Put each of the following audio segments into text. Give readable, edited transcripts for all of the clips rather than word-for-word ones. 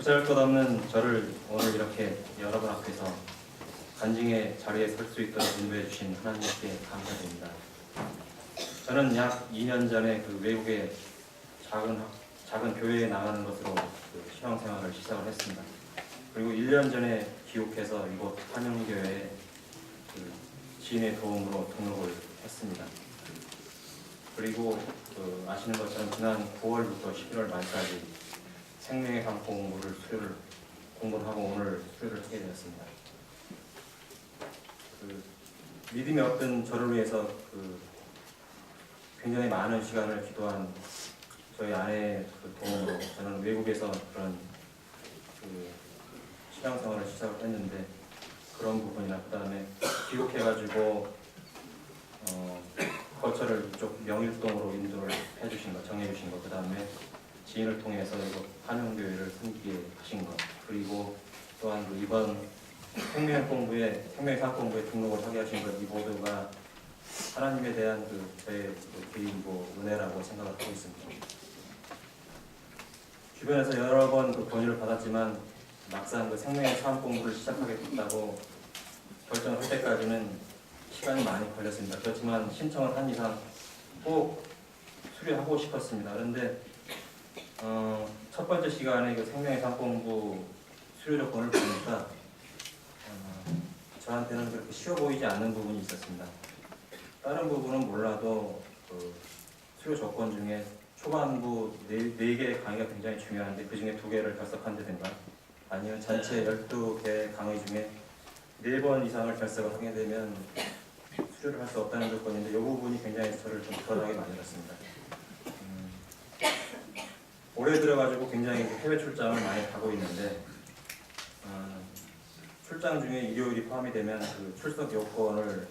보잘것없는 저를 오늘 이렇게 여러분 앞에서 간증의 자리에 설 수 있도록 인도해 주신 하나님께 감사드립니다. 저는 약 2년 전에 그 외국의 작은 교회에 나가는 것으로 그 신앙생활을 시작을 했습니다. 그리고 1년 전에 귀국해서 이곳 한영교회에 그 지인의 도움으로 등록을 했습니다. 그리고 아시는 것처럼 지난 9월부터 11월 말까지 생명의 강 공부를 하고 오늘 수료를 하게 되었습니다. 믿음이 없던 저를 위해서 굉장히 많은 시간을 기도한 저희 아내의 도움으로 저는 외국에서 그런 신앙생활을 시작을 했는데, 그런 부분이나 그 다음에 귀국해가지고 거처를 이쪽 명일동으로 인도를 해주신 것, 정해주신 것, 그 다음에 지인을 통해서 이곳 한영교회를 섬기게 하신 것, 그리고 또한 이번 생명사학공부에 등록을 하게 하신 것, 이 모두가 하나님에 대한 저의 개인이고 은혜라고 생각을 하고 있습니다. 주변에서 여러 번 권유를 받았지만 막상 생명의 사학공부를 시작하게 됐다고 결정을 할 때까지는 시간이 많이 걸렸습니다. 그렇지만 신청을 한 이상 꼭 수료하고 싶었습니다. 그런데 첫 번째 시간에 생명의 사학공부 수료 조건을 보니까 저한테는 그렇게 쉬워 보이지 않는 부분이 있었습니다. 다른 부분은 몰라도 수료 조건 중에 초반부 4개의 강의가 굉장히 중요한데 그 중에 2개를 결석한다든가 아니면 전체 12개의 강의 중에 4번 이상을 결석을 하게 되면 수료를 할 수 없다는 조건인데 이 부분이 굉장히 저를 좀 불안하게 만들었습니다. 올해 들어가지고 굉장히 해외 출장을 많이 가고 있는데 출장 중에 일요일이 포함이 되면 출석 요건을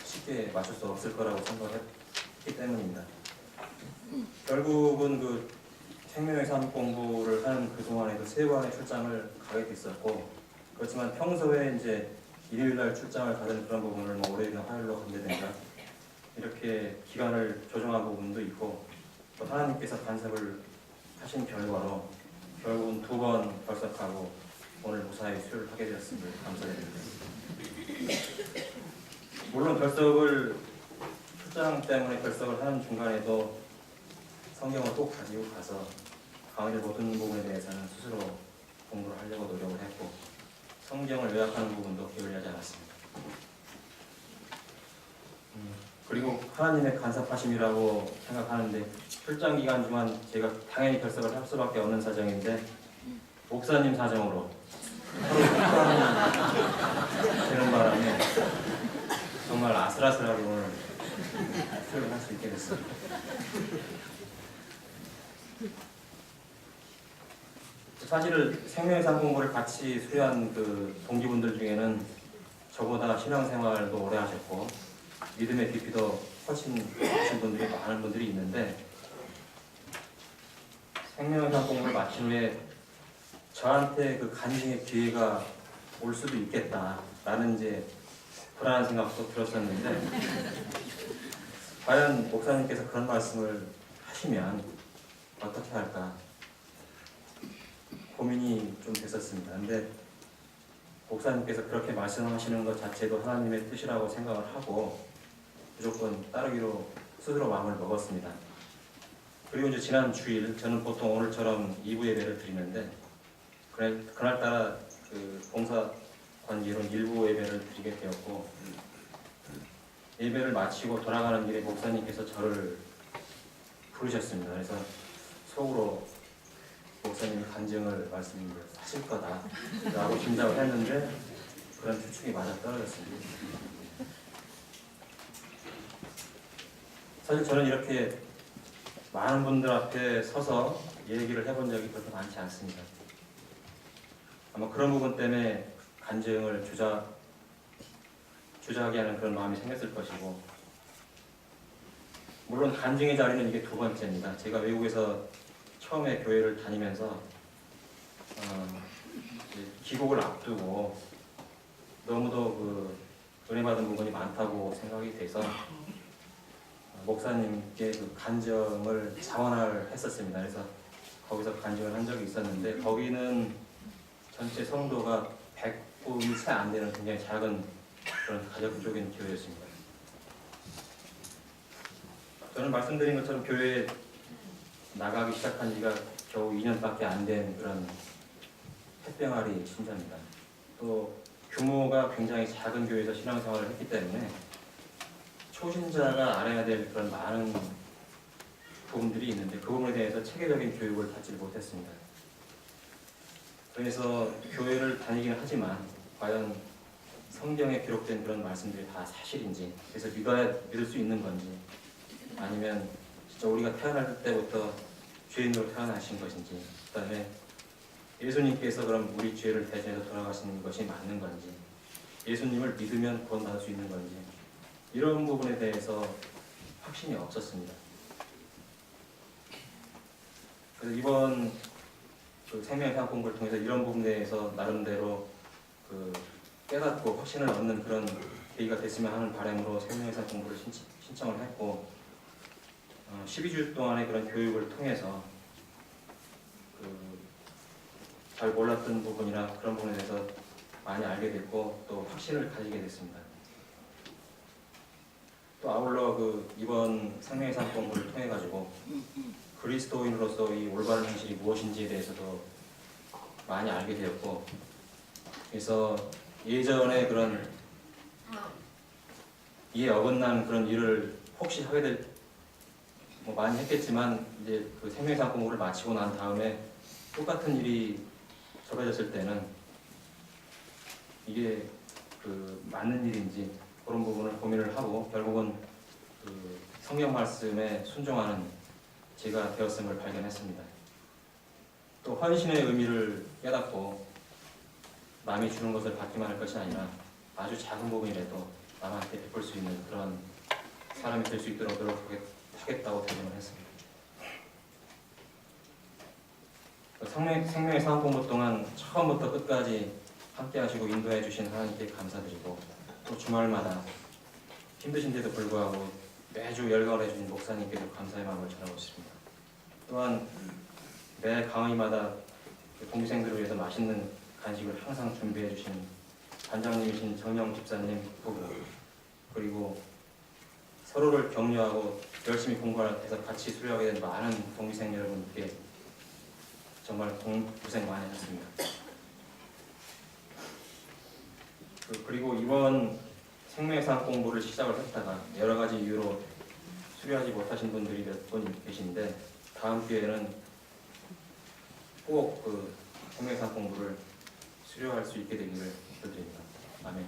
쉽게 맞출 수 없을 거라고 생각을 했기 때문입니다. 결국은 생명의 삶 공부를 하는 그동안에도 3번의 출장을 가게 됐었고, 그렇지만 평소에 이제 일요일날 출장을 가는 그런 부분을 월요일이나 화요일로 간다든가 이렇게 기간을 조정한 부분도 있고, 또 하나님께서 간섭을 하신 결과로 결국은 2번 결석하고 오늘 무사히 수료를 하게 되었습니다. 감사드립니다. 물론 출장 때문에 결석을 하는 중간에도 성경을 꼭 가지고 가서 강의를 못듣는 부분에 대해서는 스스로 공부를 하려고 노력을 했고, 성경을 요약하는 부분도 게을리하지 않았습니다. 그리고 하나님의 간섭하심이라고 생각하는데, 출장 기간 동안 제가 당연히 결석을 할 수밖에 없는 사정인데 목사님 사정으로 되는 바람에 정말 아슬아슬하게 오늘 수료를 할 수 있게 됐습니다. 사실 생명의 삶 공부를 같이 수료한 동기분들 중에는 저보다 신앙생활도 오래 하셨고 믿음의 깊이도 훨씬 하신 분들이 많은 분들이 있는데, 생명의 삶 공부를 마친 후에 저한테 간증의 기회가 올 수도 있겠다라는 이제 불안한 생각도 들었었는데, 과연 목사님께서 그런 말씀을 하시면 어떻게 할까 고민이 좀 됐었습니다. 근데 목사님께서 그렇게 말씀하시는 것 자체도 하나님의 뜻이라고 생각을 하고 무조건 따르기로 스스로 마음을 먹었습니다. 그리고 이제 지난 주일, 저는 보통 오늘처럼 2부 예배를 드리는데 그날따라 봉사 관계로 1부 예배를 드리게 되었고, 예배를 마치고 돌아가는 길에 목사님께서 저를 부르셨습니다. 그래서 속으로 목사님이 간증을 말씀하실 거다라고 짐작을 했는데 그런 추측이 맞아 떨어졌습니다. 사실 저는 이렇게 많은 분들 앞에 서서 얘기를 해본 적이 그렇게 많지 않습니다. 아마 그런 부분 때문에 간증을 주저하게 하는 그런 마음이 생겼을 것이고, 물론 간증의 자리는 이게 2번째입니다. 제가 외국에서 처음에 교회를 다니면서 귀국을 앞두고 너무도 은혜 받은 부분이 많다고 생각이 돼서 목사님께 간증을 자원을 했었습니다. 그래서 거기서 간증을 한 적이 있었는데 거기는 전체 성도가 100분이 채 안 되는 굉장히 작은 그런 가정적인 교회였습니다. 저는 말씀드린 것처럼 교회에 나가기 시작한 지가 겨우 2년밖에 안 된 그런 햇병아리 신자입니다. 또 규모가 굉장히 작은 교회에서 신앙생활을 했기 때문에 초신자가 알아야 될 그런 많은 부분들이 있는데 그 부분에 대해서 체계적인 교육을 받지 못했습니다. 그래서 교회를 다니긴 하지만 과연 성경에 기록된 그런 말씀들이 다 사실인지, 그래서 믿을 수 있는 건지, 아니면 진짜 우리가 태어날 때부터 죄인으로 태어나신 것인지, 그 다음에 예수님께서 그럼 우리 죄를 대신해서 돌아가시는 것이 맞는 건지, 예수님을 믿으면 구원받을 수 있는 건지, 이런 부분에 대해서 확신이 없었습니다. 그래서 이번 생명의 사학 공부를 통해서 이런 부분에 대해서 나름대로 깨닫고 확신을 얻는 그런 계기가 됐으면 하는 바람으로 생명의 사학 공부를 신청을 했고, 12주 동안의 그런 교육을 통해서 잘 몰랐던 부분이나 그런 부분에 대해서 많이 알게 됐고 또 확신을 가지게 됐습니다. 또 아울러 이번 생명의 사학 공부를 통해 가지고 그리스도인으로서 이 올바른 현실이 무엇인지에 대해서도 많이 알게 되었고, 그래서 예전에 그런 이에 어긋난 그런 일을 혹시 하게 될 많이 했겠지만 이제 생명의 사학 공부를 마치고 난 다음에 똑같은 일이 접해졌을 때는 이게 맞는 일인지 그런 부분을 고민을 하고 결국은 성경 말씀에 순종하는 제가 되었음을 발견했습니다. 또 헌신의 의미를 깨닫고 남이 주는 것을 받기만 할 것이 아니라 아주 작은 부분이라도 남한테 베풀 수 있는 그런 사람이 될 수 있도록 노력하겠다고 결정을 했습니다. 생명의 사학 공부 동안 처음부터 끝까지 함께 하시고 인도해 주신 하나님께 감사드리고, 또 주말마다 힘드신데도 불구하고 매주 열강을 해주신 목사님께도 감사의 마음을 전하고 싶습니다. 또한 매 강의마다 동기생들을 위해서 맛있는 간식을 항상 준비해 주신 반장님이신 정영 집사님 부부, 그리고 서로를 격려하고 열심히 공부해서 같이 수료하게 된 많은 동기생 여러분께 정말 고생 많이 하셨습니다. 그리고 이번 생명의 사학 공부를 시작을 했다가 여러 가지 이유로 수료하지 못하신 분들이 몇 분 계신데 다음 기회에는 꼭 생명의 사학 공부를 수료할 수 있게 되기를 기도드립니다. 아멘.